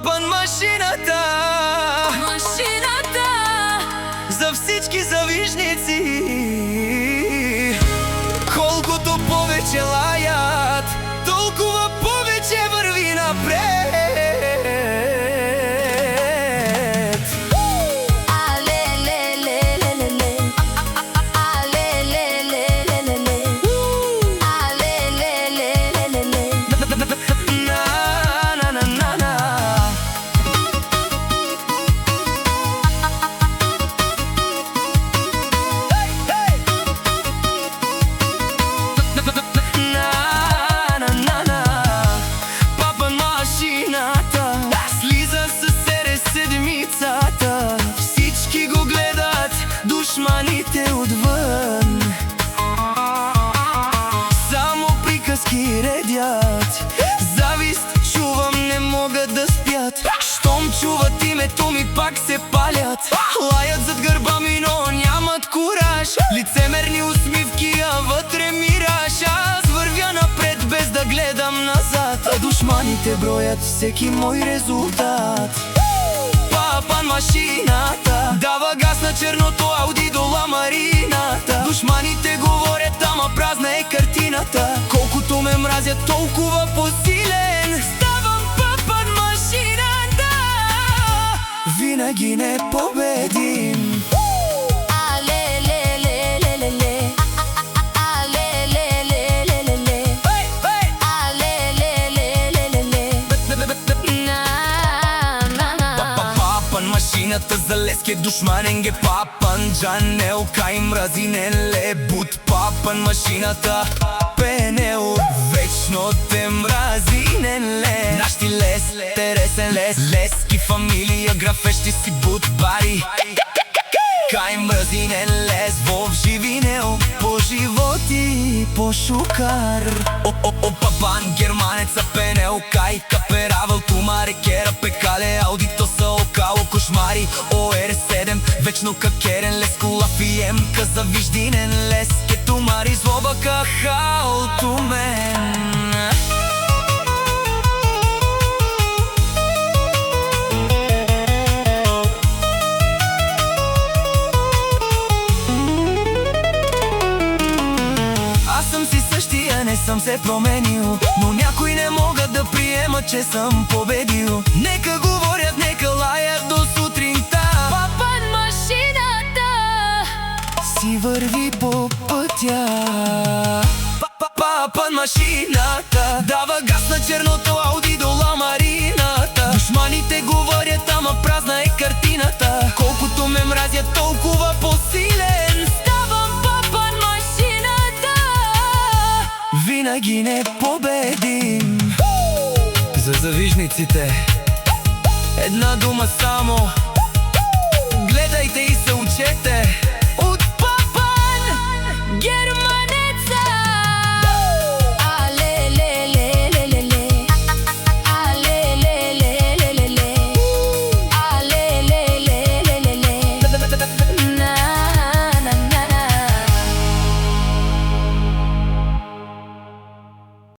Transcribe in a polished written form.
Папан машината, Машината за всички завижници. Колкото повече лаят, толкова повече върви напред. Всички го гледат, душманите отвън. Само приказки редят, завист чувам, не могат да спят. Щом чуват името ми, пак се палят. Лаят зад гърба ми, но нямат кураж. Лицемерни усмивки, а вътре мираж. Аз вървя напред, без да гледам назад, а душманите броят всеки мой резултат. Папан машината дава газ на черното Ауди до ламарината. Душманите говорят, ама празна е картината. Колкото ме мразят, толкова по-силен ставам. Папан машината, винаги не победим. Машината за лески душманен ге папан Джанел кай мразинен лебут. Папан машината пенел вечно те мразинен ле. Нашти лес, тересен лес, лески фамилия графещи си бут бари. Кай мразинен лес вов живинел по живот и по шукар. О, папан германеца пенел кай каперавал тумаре кера пекале аудито са окало кошмари. ОР7 вечно какерен лес колафием казавиждинен лес ке тумари злоба кахал тумен. Не съм се променил, но някои не могат да приемат, че съм победил. Нека говорят, нека лаят до сутринта. Папан машината си върви по пътя. Папан машината дава газ на черното Ауди до ламарината. Душманите говорят, ама празна е картината. Колкото ме мразят, толкова по-силен ставам. Папан машината, винаги не победим. За завижниците една дума само: